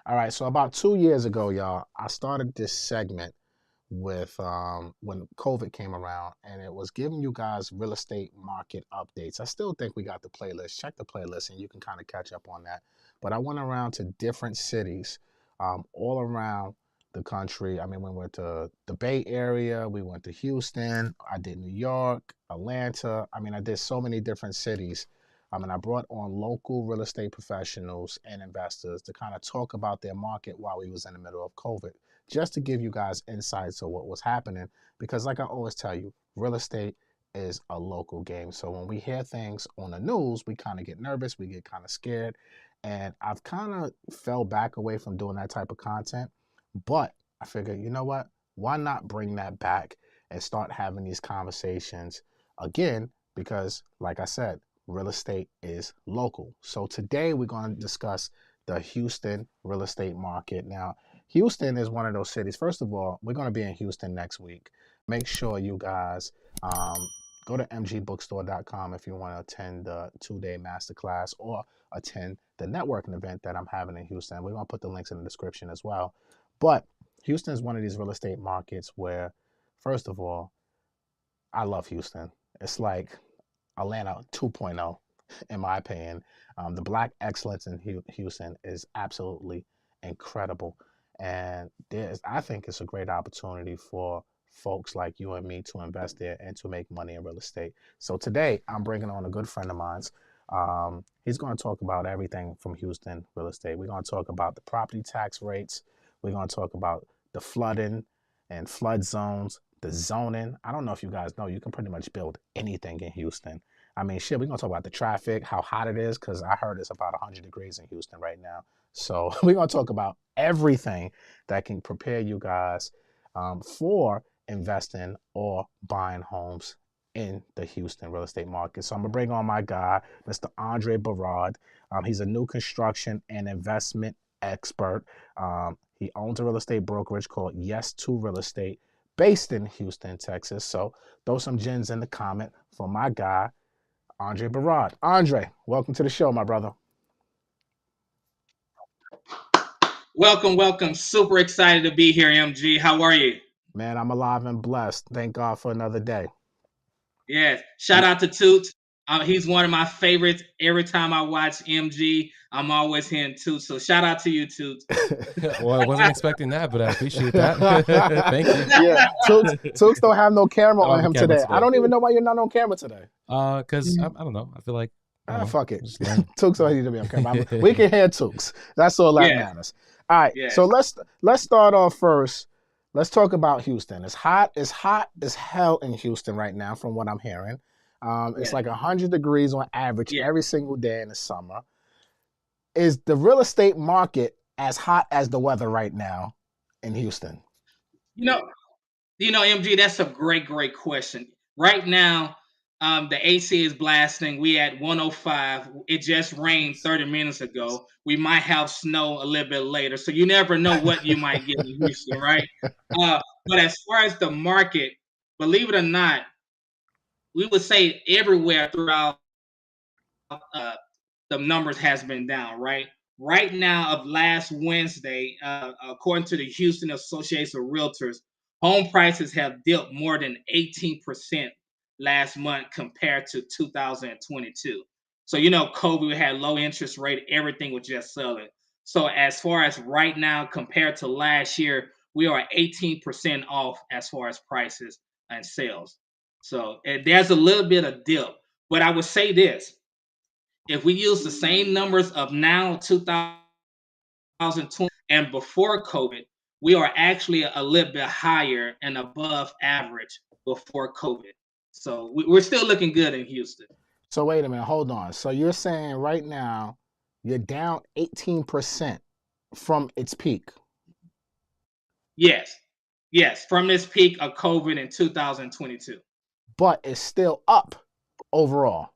All right, so about 2 years ago, y'all, I started this segment with when COVID came around, and it was giving you guys real estate market updates. I still think we got the playlist. Check the playlist, and you can kind of catch up on that. But I went around to different cities, all around the country. I mean, we went to the Bay Area, we went to Houston, I did New York, Atlanta. I mean, I did so many different cities. And I brought on local real estate professionals and investors to kind of talk about their market while we was in the middle of COVID, just to give you guys insights of what was happening. Because like I always tell you, real estate is a local game. So when we hear things on the news, we kind of get nervous, we get kind of scared. And I've kind of fell back away from doing that type of content. But I figured, you know what? Why not bring that back and start having these conversations again? Because like I said, real estate is local. So today we're going to discuss the Houston real estate market. Now, Houston is one of those cities. First of all, we're going to be in Houston next week. Make sure you guys go to mgbookstore.com if you want to attend the 2-day masterclass or attend the networking event that I'm having in Houston. We're going to put the links in the description as well. But Houston is one of these real estate markets where, first of all, I love Houston. It's like Atlanta 2.0, in my opinion. The Black excellence in Houston is absolutely incredible. And I think it's a great opportunity for folks like you and me to invest there and to make money in real estate. So today I'm bringing on a good friend of mine. He's going to talk about everything from Houston real estate. We're going to talk about the property tax rates. We're going to talk about the flooding and flood zones, the zoning. I don't know if you guys know, you can pretty much build anything in Houston. I mean, shit, we're going to talk about the traffic, how hot it is, because I heard it's about 100 degrees in Houston right now. So we're going to talk about everything that can prepare you guys for investing or buying homes in the Houston real estate market. So I'm going to bring on my guy, Mr. Andre Barad. He's a new construction and investment expert. He owns a real estate brokerage called Yes to Real Estate, based in Houston, Texas. So throw some gems in the comment for my guy, Andre Barad. Andre, welcome to the show, my brother. Welcome, welcome. Super excited to be here, MG. How are you? Man, I'm alive and blessed. Thank God for another day. Yes. Shout out to Toots. He's one of my favorites. Every time I watch MG, I'm always hearing Toots. So shout out to you, Toots. Well, I wasn't expecting that, but I appreciate that. Thank you. Yeah, Toots don't have no camera on him today. I don't even know why you're not on camera today. Because I don't know. I feel like fuck it. Tooks don't need to be on camera. We can hear Tooks. That's all that matters. All right. So let's start off first. Let's talk about Houston. It's hot as hell in Houston right now, from what I'm hearing. It's like 100 degrees on average every single day in the summer. Is the real estate market as hot as the weather right now in Houston? You know, MG, that's a great question. Right now, the AC is blasting. We at 105. It just rained 30 minutes ago. We might have snow a little bit later, so you never know what you might get in Houston, right? But as far as the market, believe it or not, we would say everywhere throughout the numbers has been down, right? Right now, of last Wednesday, according to the Houston Association of Realtors, home prices have dipped more than 18% last month compared to 2022. So, COVID, we had low interest rate, everything was just selling. So, as far as right now, compared to last year, we are 18% off as far as prices and sales. So, there's a little bit of dip. But I would say this: if we use the same numbers of now 2020 and before COVID, we are actually a little bit higher and above average before COVID. So we're still looking good in Houston. So wait a minute, hold on. So you're saying right now you're down 18% from its peak? Yes, from this peak of COVID in 2022. But it's still up overall.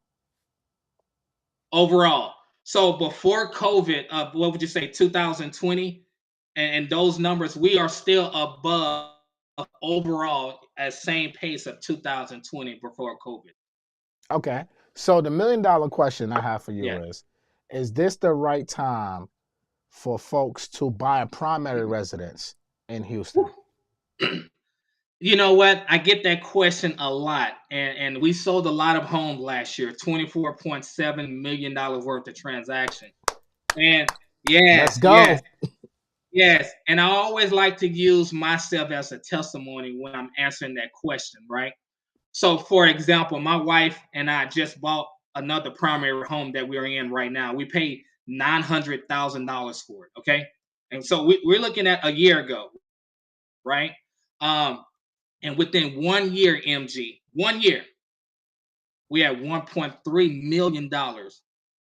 So before COVID, what would you say, 2020, and those numbers, we are still above overall at same pace of 2020 before COVID. Okay. So the $1 million question I have for you is this the right time for folks to buy a primary residence in Houston? You know what? I get that question a lot. And we sold a lot of homes last year, $24.7 million worth of transaction. And Let's yes, go. yes. And I always like to use myself as a testimony when I'm answering that question, right? So, for example, my wife and I just bought another primary home that we're in right now. We paid $900,000 for it. Okay. And so we're looking at a year ago, right? Um, and within 1 year, MG, 1 year, we had $1.3 million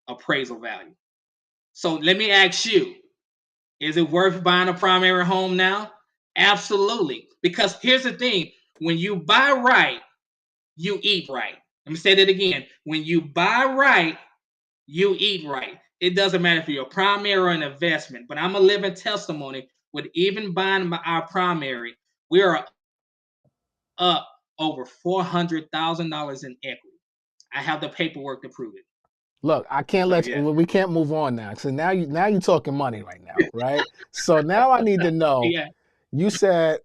appraisal value. So let me ask you, is it worth buying a primary home now? Absolutely. Because here's the thing, when you buy right, you eat right. Let me say that again. When you buy right, you eat right. It doesn't matter if you're a primary or an investment, but I'm a living testimony with even buying our primary, we are up over $400,000 in equity. I have the paperwork to prove it. Look, I can't So let you, yeah, we can't move on now. So now you're talking money right now, right? So now I need to know. yeah, You said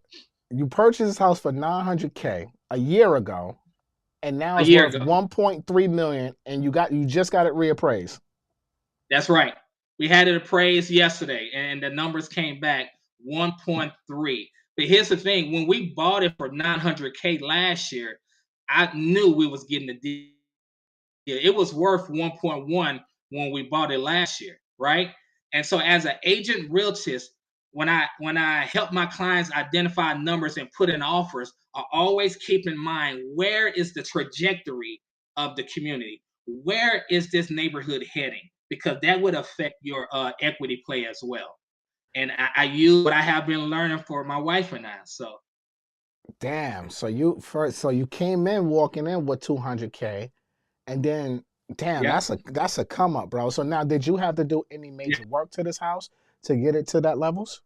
you purchased this house for 900K a year ago, and now a it's year worth ago. 1.3 million, and you just got it reappraised. That's right. We had it appraised yesterday, and the numbers came back 1.3. But here's the thing: when we bought it for 900K last year, I knew we was getting the deal. It was worth 1.1 when we bought it last year, right? And so, as an agent realtist, when I help my clients identify numbers and put in offers, I always keep in mind where is the trajectory of the community, where is this neighborhood heading, because that would affect your equity play as well. And I use what I have been learning for my wife and I. So Damn. So you came in walking in with 200K, and then damn, yeah, that's a come up, bro. So now, did you have to do any yeah. major work to this house to get it to that levels?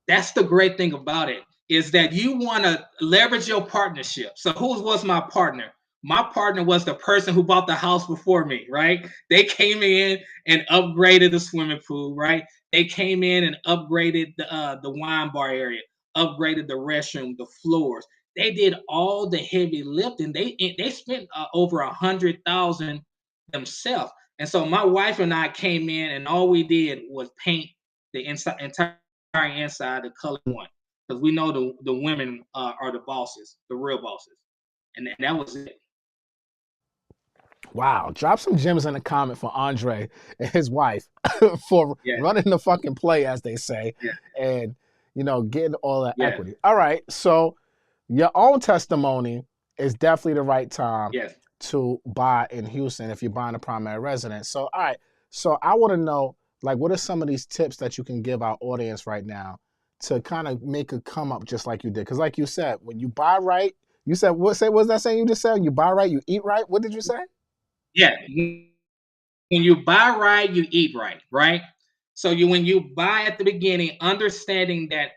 That's the great thing about it is that you want to leverage your partnership. So who was my partner? My partner was the person who bought the house before me, right? They came in and upgraded the swimming pool, right? They came in and upgraded the wine bar area, upgraded the restroom, the floors. They did all the heavy lifting. They spent over 100,000 themselves. And so my wife and I came in and all we did was paint the entire inside the color one, because we know the women are the bosses, the real bosses, and that was it. Wow. Drop some gems in the comment for Andre and his wife for Yeah, running the fucking play, as they say, yeah, and getting all that yeah, equity. All right. So your own testimony is definitely the right time yes. to buy in Houston if you're buying a primary residence. So all right. So I want to know, like, what are some of these tips that you can give our audience right now to kind of make a come up just like you did? Because like you said, when you buy right, you said what was that saying you just said? You buy right, you eat right. What did you say? Yeah. When you buy right, you eat right, right? So when you buy at the beginning, understanding that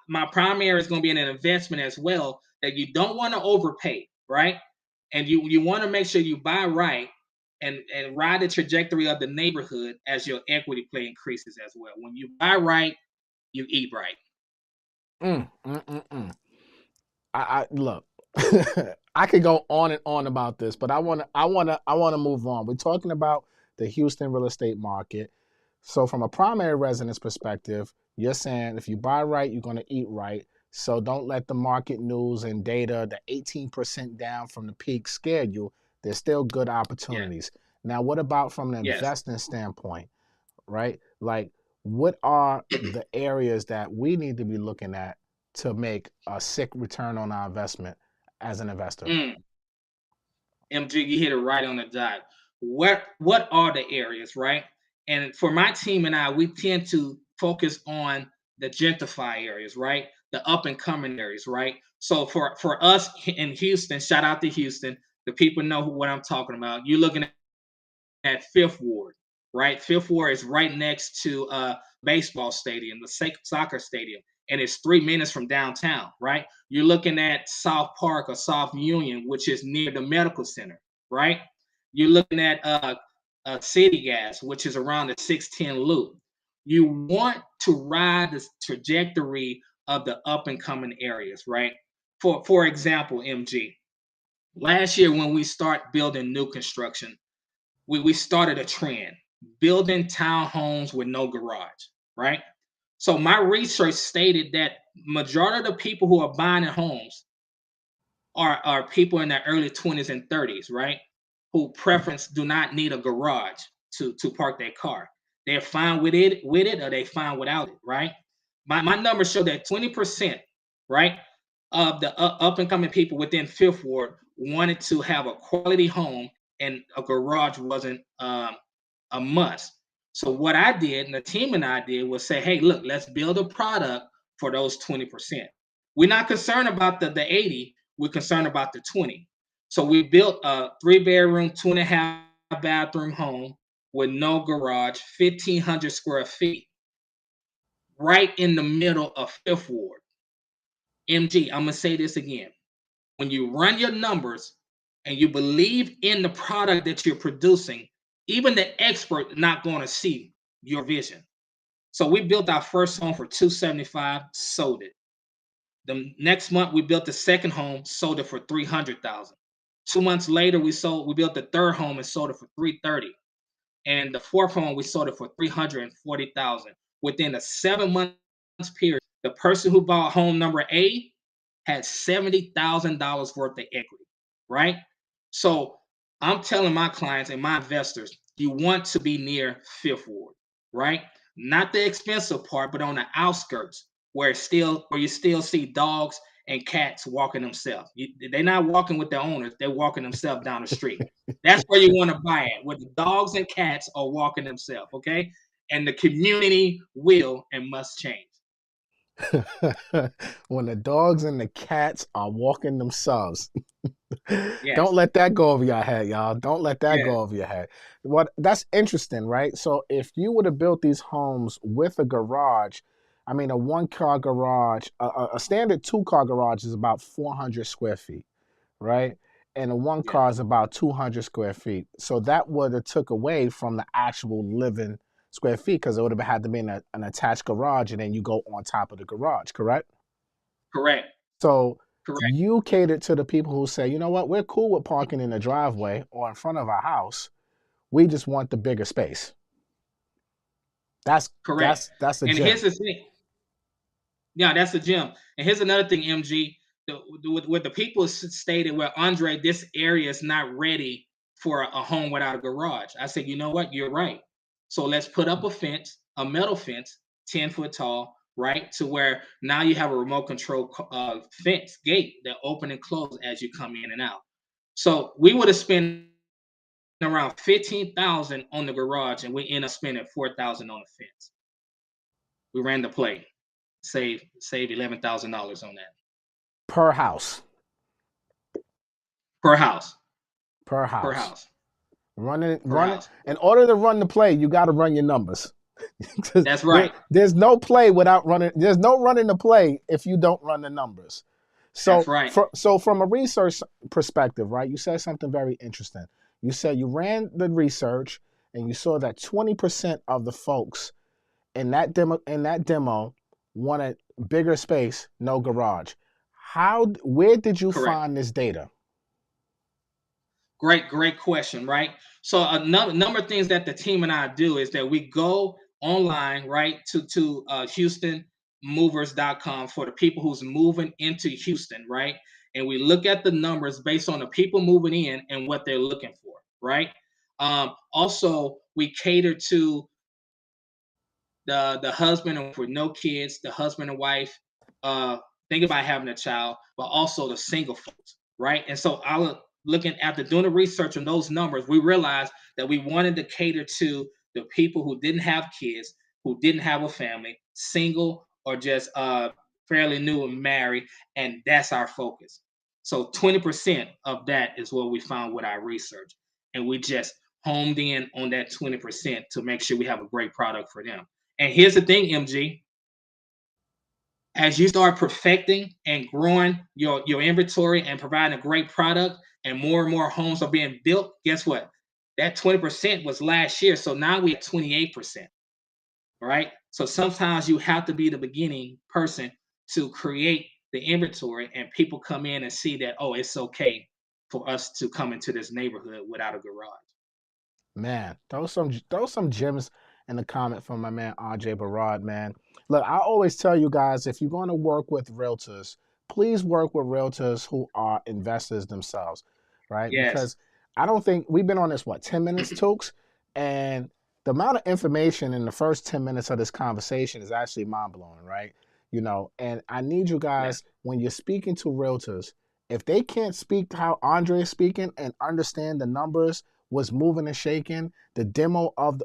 my primary is going to be an investment as well, that you don't want to overpay, right? And you want to make sure you buy right and ride the trajectory of the neighborhood as your equity play increases as well. When you buy right, you eat right. Mm, mm, mm, mm. I look. I could go on and on about this, but I want to move on. We're talking about the Houston real estate market. So, from a primary residence perspective, you're saying if you buy right, you're going to eat right. So, don't let the market news and data, the 18% down from the peak, scare you. There's still good Yeah. opportunities. Now, what about from an Yes. investing standpoint? Right? Like, what are the areas that we need to be looking at to make a sick return on our investment as an investor? Mm, MG, you hit it right on the dot. What are the areas, right? And for my team and I, we tend to focus on the gentrify areas, right? The up and coming areas, right? So for us in Houston, shout out to Houston. The people know what I'm talking about. You're looking at Fifth Ward, right? Fifth Ward is right next to baseball stadium, the soccer stadium, and it's 3 minutes from downtown, right? You're looking at South Park or South Union, which is near the medical center, right? You're looking at city gas, which is around the 610 loop. You want to ride the trajectory of the up and coming areas, right? For example, MG, last year when we start building new construction, we started a trend building townhomes with no garage, right? So my research stated that majority of the people who are buying homes are people in their early 20s and 30s, right? Who preference do not need a garage to park their car. They're fine with it or they fine without it, right? My numbers show that 20%, right, of the up and coming people within Fifth Ward wanted to have a quality home and a garage wasn't a must. So what I did and the team and I did was say, hey, look, let's build a product for those 20%. We're not concerned about the 80, we're concerned about the 20. So we built a 3 bedroom, 2.5 bathroom home with no garage, 1,500 square feet, right in the middle of Fifth Ward. MG, I'm gonna say this again. When you run your numbers and you believe in the product that you're producing, even the expert not going to see your vision. So we built our first home for 275, sold it. The next month we built the second home, sold it for 300,000. 2 months later we built the third home and sold it for 330. And the fourth home we sold it for 340,000. Within a 7 months period, the person who bought home number A had $70,000 worth of equity, right? So I'm telling my clients and my investors, you want to be near Fifth Ward, right? Not the expensive part, but on the outskirts where you still see dogs and cats walking themselves. They're not walking with their owners; they're walking themselves down the street. That's where you want to buy it, where the dogs and cats are walking themselves. Okay, and the community will and must change. When the dogs and the cats are walking themselves. Don't Yes, let that go over your head, y'all. Don't let that yes, go over your head. What That's interesting, right? So if you would have built these homes with a garage, I mean a one-car garage, a standard two-car garage is about 400 square feet, right? And a one yeah. car is about 200 square feet. So that would have took away from the actual living square feet because it would have had to be an attached garage and then you go on top of the garage, correct? Correct, So correct, you catered to the people who say, you know what, we're cool with parking in the driveway or in front of our house. We just want the bigger space. That's correct. that's a And gem. here's the thing. Yeah, that's the gem. And here's another thing, MG. With the people stated, well, Andre, this area is not ready for a home without a garage. I said, you know what? You're right. So let's put up a fence, a metal fence, 10 foot tall, right? To where now you have a remote control fence gate that open and close as you come in and out. So we would have spent around 15,000 on the garage and we end up spending 4,000 on the fence. We ran the play, save $11,000 on that Per house. per house, Per per house. house, per Run it. house. In order to run the play, you got to run your numbers. 'Cause That's right. there's no play without running. There's no running the play if you don't run the numbers. That's So, right. so from a research perspective, right? You said something very interesting. You said you ran the research and you saw that 20% of the folks in that demo wanted bigger space, no garage. Where did you Correct. find this data? Great question, right? So a number of things that the team and I do is that we go online, right, to HoustonMovers.com for the people who's moving into Houston, right? And we look at the numbers based on the people moving in and what they're looking for, right? Also, we cater to the husband and with no kids, the husband and wife, uh, think about having a child, but also the single folks, right? And so I was looking after doing the research on those numbers, we realized that we wanted to cater to the people who didn't have kids, who didn't have a family, single or just fairly new and married, and that's our focus. So 20% of that is what we found with our research, and we just homed in on that 20% to make sure we have a great product for them. And here's the thing, MG, as you start perfecting and growing your inventory and providing a great product and more homes are being built, guess what? That 20% was last year. So now we have 28%, right? So sometimes you have to be the beginning person to create the inventory, and people come in and see that, oh, it's okay for us to come into this neighborhood without a garage. Man, throw some gems in the comment from my man RJ Barad, man. Look, I always tell you guys, if you're going to work with realtors, please work with realtors who are investors themselves, right? Yes. Because I don't think we've been on this, what, 10 minutes, Tooks? And the amount of information in the first 10 minutes of this conversation is actually mind blowing, right? And I need you Yeah. guys, when you're speaking to realtors, if they can't speak how Andre is speaking and understand the numbers, was moving and shaking, the demo of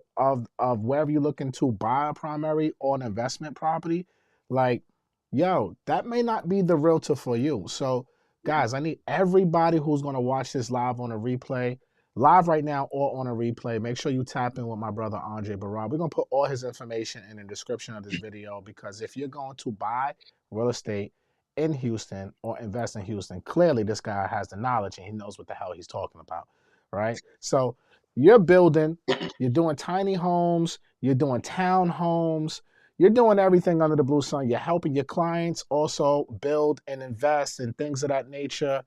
wherever you're looking to buy a primary or an investment property, like, yo, that may not be the realtor for you. So, guys, I need everybody who's gonna watch this live on a replay, live right now or on a replay. Make sure you tap in with my brother Andre Barad. We're gonna put all his information in the description of this video because if you're going to buy real estate in Houston or invest in Houston, clearly this guy has the knowledge and he knows what the hell he's talking about, right? So you're building, you're doing tiny homes, you're doing townhomes, you're doing everything under the blue sun. You're helping your clients also build and invest in things of that nature.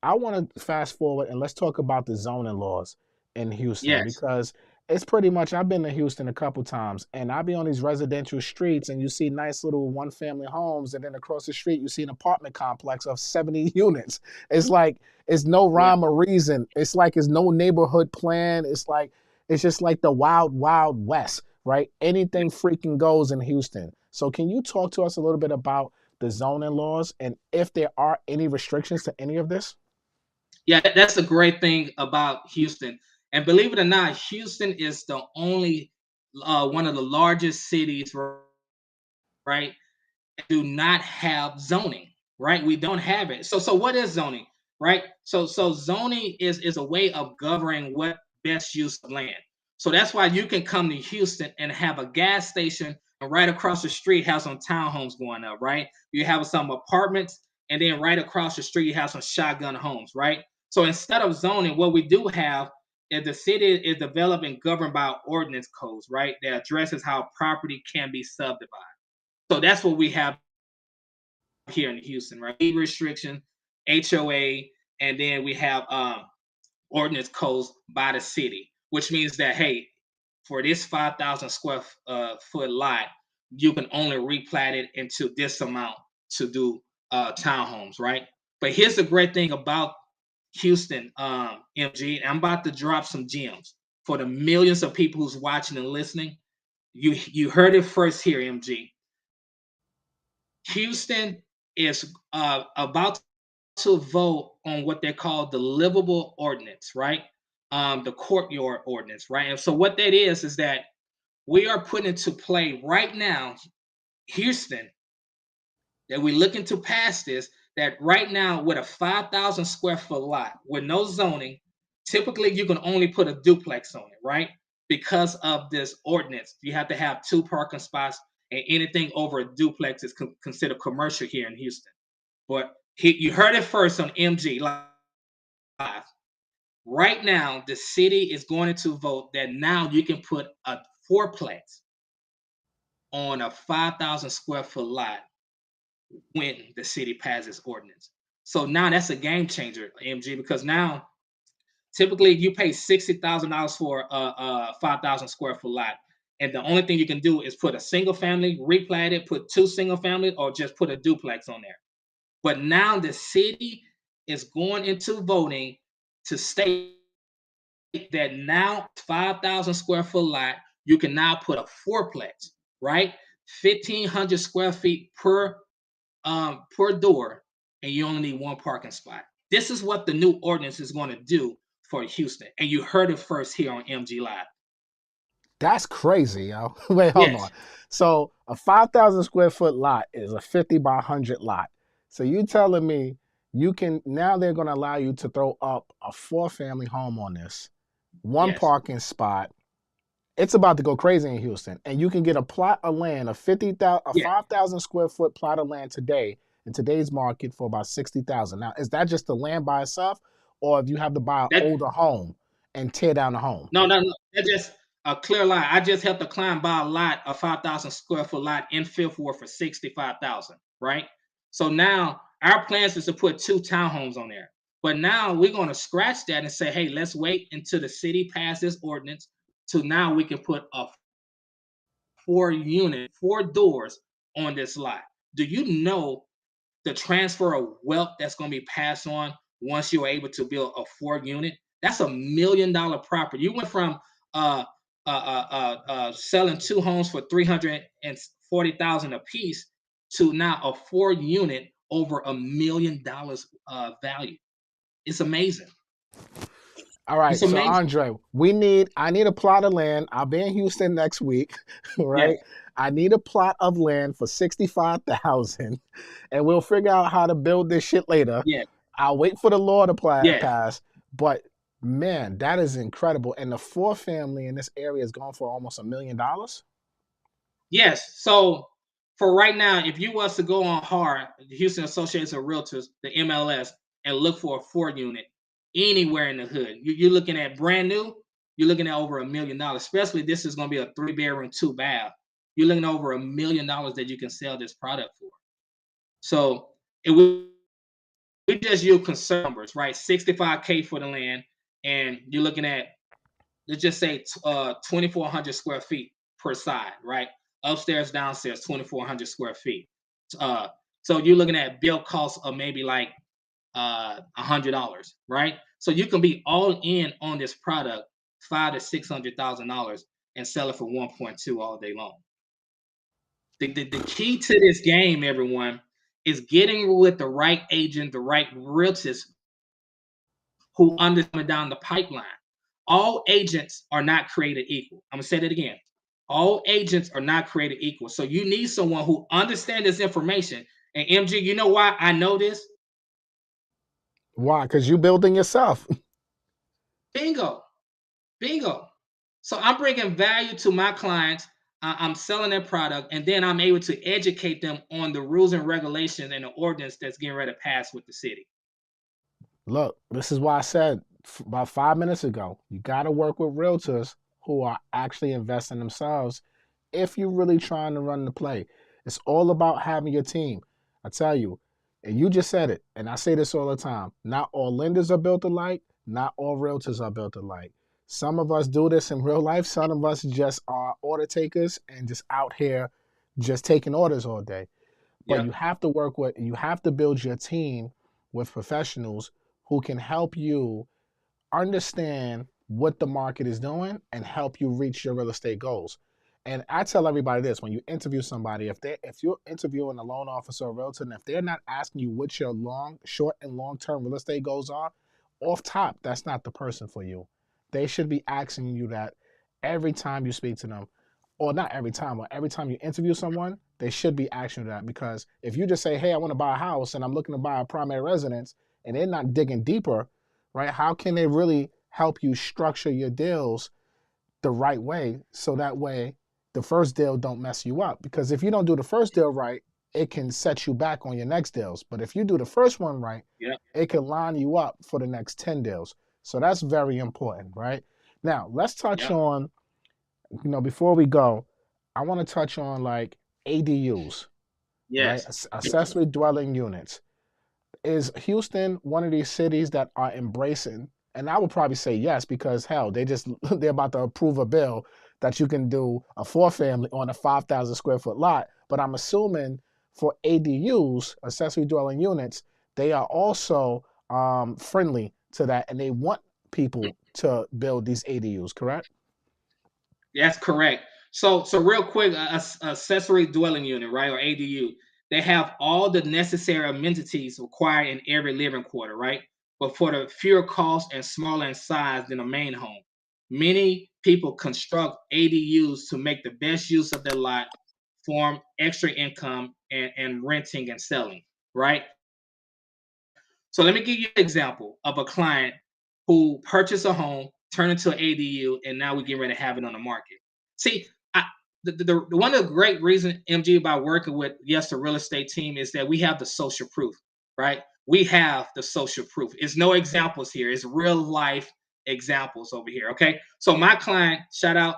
I want to fast forward and let's talk about the zoning laws in Houston Yes. because it's pretty much, I've been to Houston a couple times and I be on these residential streets and you see nice little one family homes and then across the street you see an apartment complex of 70 units. It's like, it's no Yeah. rhyme or reason. It's like, it's no neighborhood plan. It's just like the wild, wild west, right? Anything freaking goes in Houston. So can you talk to us a little bit about the zoning laws and if there are any restrictions to any of this? Yeah, that's a great thing about Houston. And believe it or not, Houston is the only one of the largest cities, right? Do not have zoning, right? We don't have it. So what is zoning, right? So zoning is a way of governing what best use of land. So that's why you can come to Houston and have a gas station, and right across the street have some townhomes going up, right? You have some apartments, and then right across the street you have some shotgun homes, right? So instead of zoning, what we do have is the city is developed and governed by ordinance codes, right? That addresses how property can be subdivided. So that's what we have here in Houston, right? Deed restriction, HOA, and then we have ordinance codes by the city, which means that hey, for this 5,000 square foot lot, you can only replat it into this amount to do townhomes, right? But here's the great thing about Houston, MG. I'm about to drop some gems for the millions of people who's watching and listening. You heard it first here, MG. Houston is about to vote on what they call the livable ordinance, right? The courtyard ordinance, right? And so what that is that we are putting into play right now, Houston, that we're looking to pass this, that right now with a 5,000 square foot lot with no zoning, typically you can only put a duplex on it, right? Because of this ordinance, you have to have two parking spots, and anything over a duplex is considered commercial here in Houston. But you heard it first on MG Live. Right now, the city is going to vote that now you can put a fourplex on a 5,000 square foot lot when the city passes ordinance. So now that's a game changer, MG, because now typically you pay $60,000 for a 5,000 square foot lot. And the only thing you can do is put a single family, replat it, put two single family, or just put a duplex on there. But now the city is going into voting to state that now 5,000 square foot lot, you can now put a fourplex, right? 1,500 square feet per door, and you only need one parking spot. This is what the new ordinance is going to do for Houston, and you heard it first here on MG Live. That's crazy, yo. Wait, hold on. Yes, So a 5,000 square foot lot is a 50 by 100 lot. So you telling me you can, now they're going to allow you to throw up a four family home on this, one yes, parking spot. It's about to go crazy in Houston. And you can get a plot of land, a yeah. 5,000 square foot plot of land today in today's market for about 60,000. Now, is that just the land by itself? Or if you have to buy an That older home and tear down the home. No, no, no. That's just a clear lie. I just helped a client buy a lot, a 5,000 square foot lot in Fifth Ward for 65,000. Right. So now our plans is to put 2 townhomes on there. But now we're going to scratch that and say, hey, let's wait until the city passes ordinance. To now we can put a 4 unit, 4 doors on this lot. Do you know the transfer of wealth that's going to be passed on once you're able to build a 4 unit? That's $1 million property. You went from selling 2 homes for 340,000 a piece to now a 4 unit over $1 million value. It's amazing. All right, It's so amazing. Andre, I need a plot of land. I'll be in Houston next week, Yes, right? I need a plot of land for 65,000, and we'll figure out how to build this shit later. yes, I'll wait for the law to yes. pass, but man, that is incredible. And the 4 family in this area is going for almost $1 million. Yes. So for right now, if you was to go on hard, the Houston Association of Realtors, the MLS, and look for a 4 unit anywhere in the hood, you're looking at brand new. You're looking at over $1 million. Especially this is going to be a 3 bedroom, 2 bath. You're looking at over $1 million that you can sell this product for. So it will we just use conservative numbers, right? 65K for the land, and you're looking at, let's just say 2,400 square feet per side, right? Upstairs, downstairs, 2,400 square feet. Uh, so you're looking at build costs of maybe like $100, right? So you can be all in on this product, $500,000 to $600,000, and sell it for 1.2 all day long. The key to this game, everyone, is getting with the right agent, the right realtors who understand down the pipeline. All agents are not created equal. I'm gonna say that again. All agents are not created equal. So you need someone who understands this information. And MG, you know why I know this? Why? Because you building yourself. Bingo, bingo. So I'm bringing value to my clients. I'm selling their product, and then I'm able to educate them on the rules and regulations and the ordinance that's getting ready to pass with the city. Look, this is why I said about 5 minutes ago, you got to work with realtors who are actually investing themselves if you're really trying to run the play. It's all about having your team. I tell you, and you just said it, and I say this all the time, not all lenders are built alike, not all realtors are built alike. Some of us do this in real life, some of us just are order takers and just out here just taking orders all day. But Yep, you have to build your team with professionals who can help you understand what the market is doing and help you reach your real estate goals. And I tell everybody this: when you interview somebody, if you're interviewing a loan officer or realtor, and if they're not asking you what your short and long term real estate goals are, off top, that's not the person for you. They should be asking you that every time you speak to them, or not every time, but every time you interview someone, they should be asking you that. Because if you just say, "Hey, I want to buy a house and I'm looking to buy a primary residence," and they're not digging deeper, right? How can they really help you structure your deals the right way so that way the first deal don't mess you up? Because if you don't do the first deal right, it can set you back on your next deals. But if you do the first one right, yep, it can line you up for the next 10 deals. So that's very important, right? Now, let's touch yep, on, before we go, I want to touch on like ADUs, right? yes. Accessory dwelling units. Is Houston one of these cities that are embracing? And I would probably say yes, because hell, they're about to approve a bill that you can do a 4 family on a 5,000 square foot lot. But I'm assuming for ADUs, accessory dwelling units, they are also friendly to that, and they want people to build these ADUs. Correct? That's correct. So real quick, accessory dwelling unit, right, or ADU, they have all the necessary amenities required in every living quarter, right? But for the fewer cost and smaller in size than a main home. Many people construct ADUs to make the best use of their lot, form extra income, and renting and selling, right? So let me give you an example of a client who purchased a home, turned into an ADU, and now we're getting ready to have it on the market. See, one of the great reasons, MG, about working with the real estate team is that we have the social proof, right? We have the social proof. It's no examples here. It's real life. examples over here. Okay, so my client, shout out,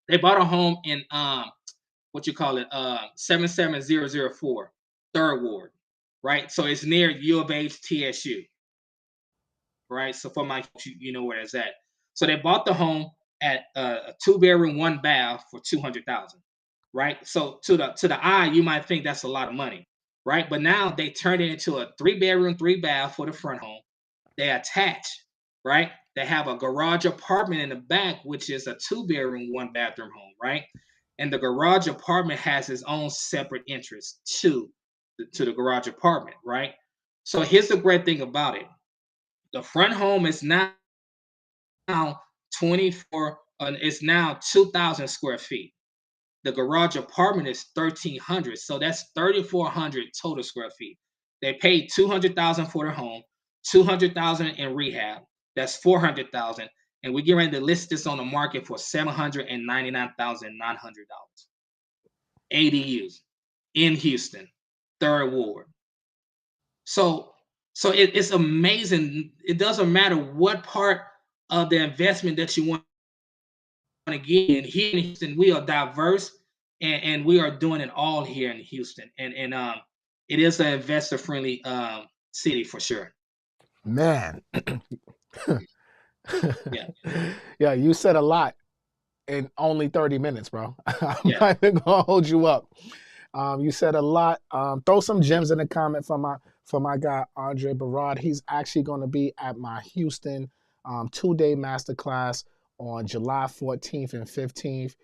they bought a home in what you call it, 77004 Third Ward, right? So it's near U of H TSU, right? So for my, you know where it's at. So they bought the home at a 2 bedroom, 1 bath for 200,000, right? So to the eye, you might think that's a lot of money, right? But now they turned it into a 3 bedroom, 3 bath for the front home. They attach, right? They have a garage apartment in the back, which is a 2 bedroom, 1 bathroom home, right? And the garage apartment has its own separate interest to the garage apartment, right? So here's the great thing about it. The front home is now 24, it's now 2,000 square feet. The garage apartment is 1,300, so that's 3,400 total square feet. They paid 200,000 for their home, 200,000 in rehab. That's 400,000, and we get ready to list this on the market for $799,900. ADUs in Houston, Third Ward. So it's amazing. It doesn't matter what part of the investment that you want to get in. Here in Houston, we are diverse, and we are doing it all here in Houston. And it is an investor friendly city for sure. Man. Yeah, Yeah, you said a lot in only 30 minutes, bro. I'm yeah, not even gonna hold you up. You said a lot. Throw some gems in the comment for my guy Andre Barad. He's actually going to be at my Houston 2-day masterclass on July 14th and 15th.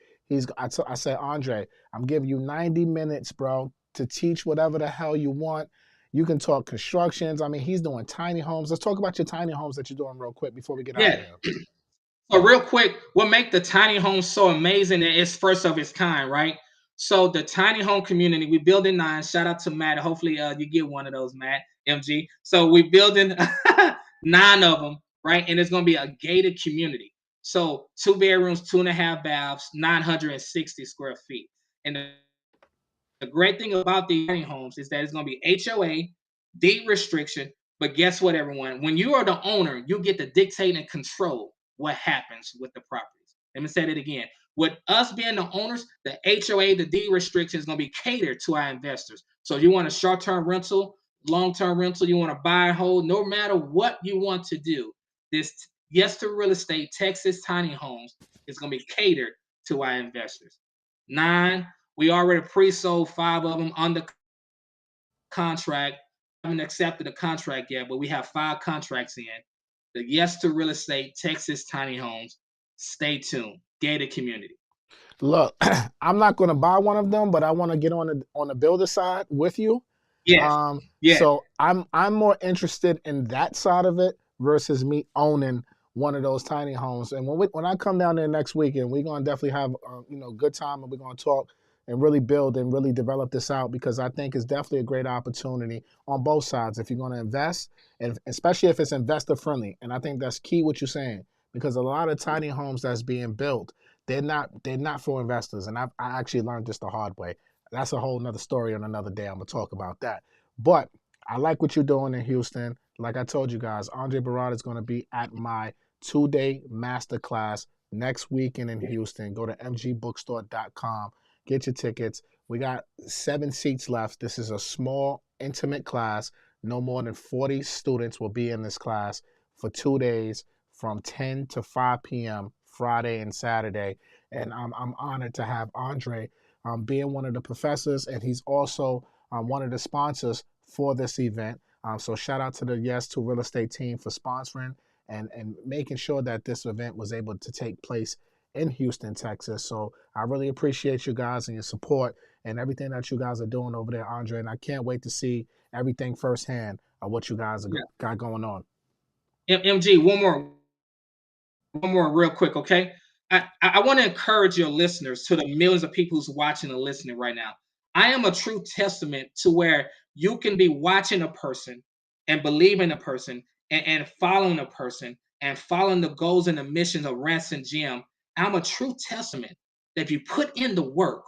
I said, Andre, I'm giving you 90 minutes, bro, to teach whatever the hell you want. You can talk constructions. I mean, he's doing tiny homes. Let's talk about your tiny homes that you're doing real quick before we get out of yeah. here. So real quick, what make the tiny home so amazing? It's first of its kind, right? So the tiny home community, we building 9. Shout out to Matt. Hopefully, you get one of those, Matt MG. So we building 9 of them, right? And it's gonna be a gated community. So 2 bedrooms, 2.5 baths, 960 square feet. And the great thing about the tiny homes is that it's going to be HOA, deed restriction. But guess what, everyone? When you are the owner, you get to dictate and control what happens with the properties. Let me say that again. With us being the owners, the HOA, the deed restriction is going to be catered to our investors. So you want a short-term rental, long-term rental, you want to buy and hold, no matter what you want to do, this Yes to Real Estate Texas Tiny Homes is going to be catered to our investors. 9, we already pre-sold 5 of them under contract. I haven't accepted a contract yet, but we have 5 contracts in. The Yes to Real Estate Texas Tiny Homes. Stay tuned. Gated community. Look, I'm not going to buy one of them, but I want to get on the builder side with you. Yes. Yes. So I'm more interested in that side of it versus me owning one of those tiny homes. And when I come down there next weekend, we're gonna definitely have good time, and we're gonna talk and really build and really develop this out, because I think it's definitely a great opportunity on both sides if you're gonna invest, and especially if it's investor friendly. And I think that's key what you're saying, because a lot of tiny homes that's being built, they're not for investors. And I actually learned this the hard way. That's a whole nother story on another day. I'm gonna talk about that. But I like what you're doing in Houston. Like I told you guys, Andre Barad is going to be at my 2-day masterclass next weekend in Houston. Go to mgbookstore.com, get your tickets. We got 7 seats left. This is a small, intimate class. No more than 40 students will be in this class for 2 days from 10 to 5 p.m. Friday and Saturday. And I'm honored to have Andre being one of the professors, and he's also one of the sponsors for this event. So shout out to the Yes to Real Estate team for sponsoring and making sure that this event was able to take place in Houston, Texas. So I really appreciate you guys and your support and everything that you guys are doing over there, Andre. And I can't wait to see everything firsthand of what you guys got going on. MG, one more real quick, okay? I want to encourage your listeners, to the millions of people who's watching and listening right now. I am a true testament to where you can be watching a person and believing a person, and following a person and following the goals and the missions of Ransom Gym. I'm a true testament that if you put in the work,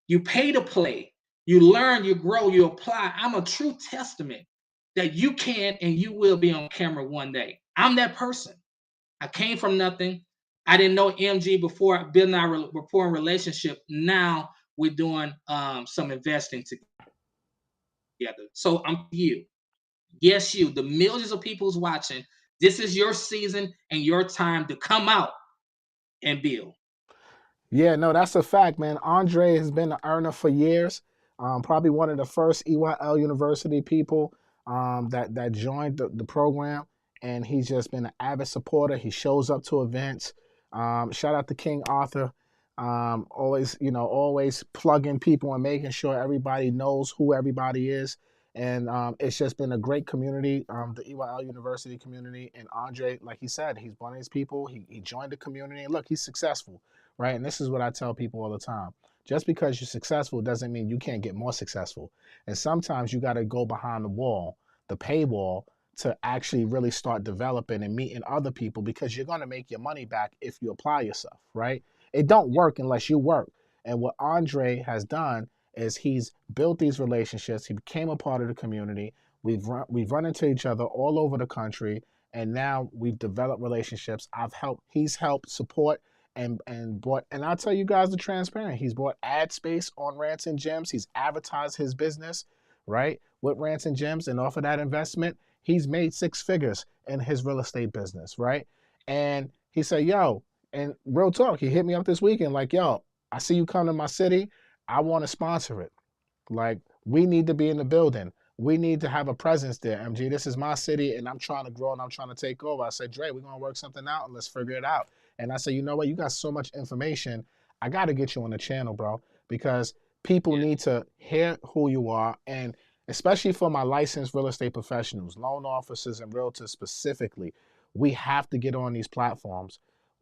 you pay to play, you learn, you grow, you apply. I'm a true testament that you can and you will be on camera one day. I'm that person. I came from nothing. I didn't know MG before building our rapport and relationship. Now we're doing some investing together. So I'm you. Yes, you. The millions of people who's watching. This is your season and your time to come out and build. Yeah, no, that's a fact, man. Andre has been an earner for years. Probably one of the first EYL University people that joined the program, and he's just been an avid supporter. He shows up to events. Shout out to King Arthur. Always, always plugging people and making sure everybody knows who everybody is. And it's just been a great community, the EYL University community. And Andre, like he said, he's one of these people. He joined the community, and look, he's successful, right? And this is what I tell people all the time. Just because you're successful doesn't mean you can't get more successful. And sometimes you got to go behind the wall, the paywall, to actually really start developing and meeting other people, because you're going to make your money back if you apply yourself, right? It don't work unless you work. And what Andre has done is he's built these relationships. He became a part of the community. We've run into each other all over the country, and now we've developed relationships. He's helped support and brought, and I'll tell you guys the transparent. He's brought ad space on Rants and Gems. He's advertised his business, right, with Rants and Gems, and off of that investment, he's made 6 figures in his real estate business, right? And he said, yo, and real talk, he hit me up this weekend like, yo, I see you come to my city. I want to sponsor it. Like, we need to be in the building. We need to have a presence there, MG. This is my city, and I'm trying to grow, and I'm trying to take over. I said, Dre, we're going to work something out, and let's figure it out. And I said, you know what? You got so much information. I got to get you on the channel, bro, because people need to hear who you are. And especially for my licensed real estate professionals, loan officers, and realtors specifically, we have to get on these platforms.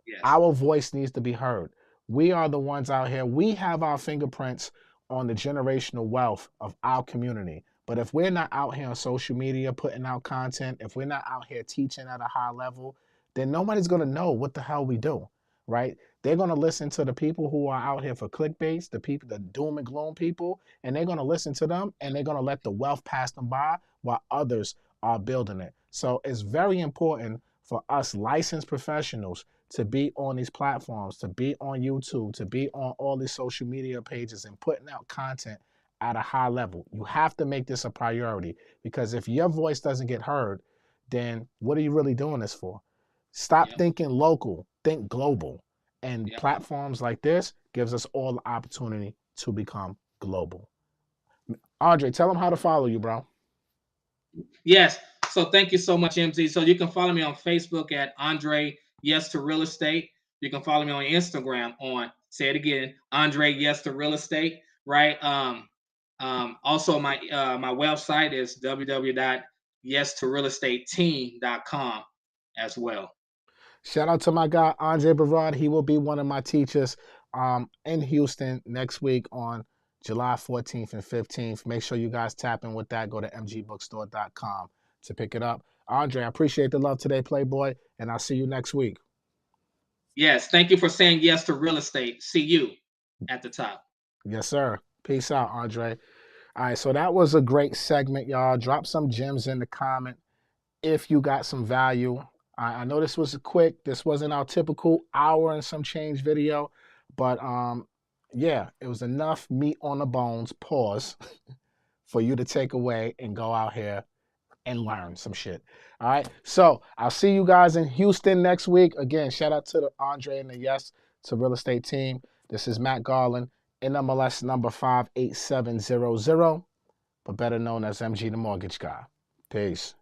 Yes. Our voice needs to be heard. We are the ones out here. We have our fingerprints on the generational wealth of our community. But if we're not out here on social media putting out content, if we're not out here teaching at a high level, then nobody's going to know what the hell we do, right? They're going to listen to the people who are out here for clickbaits, the people, the doom and gloom people, and they're going to listen to them, and they're going to let the wealth pass them by while others are building it. So it's very important for us licensed professionals to be on these platforms, to be on YouTube, to be on all these social media pages and putting out content at a high level. You have to make this a priority, because if your voice doesn't get heard, then what are you really doing this for? Stop thinking local, think global. And platforms like this gives us all the opportunity to become global. Andre, tell them how to follow you, bro. Yes. So thank you so much, MZ. So you can follow me on Facebook at Andre Yes to Real Estate. You can follow me on Instagram on, say it again, Andre Yes to Real Estate. Right. Also my my website is www.yestorealestateteam.com as well. Shout out to my guy, Andre Barad. He will be one of my teachers in Houston next week on July 14th and 15th. Make sure you guys tap in with that. Go to mgbookstore.com to pick it up. Andre, I appreciate the love today, Playboy, and I'll see you next week. Yes, thank you for saying yes to real estate. See you at the top. Yes, sir. Peace out, Andre. All right, so that was a great segment, y'all. Drop some gems in the comment if you got some value. I know this was quick. This wasn't our typical hour and some change video, but yeah, it was enough meat on the bones, pause, for you to take away and go out here and learn some shit. All right, so I'll see you guys in Houston next week. Again, shout out to the Andre and the Yes to Real Estate team. This is Matt Garland, NMLS number 58700, but better known as MG the Mortgage Guy. Peace.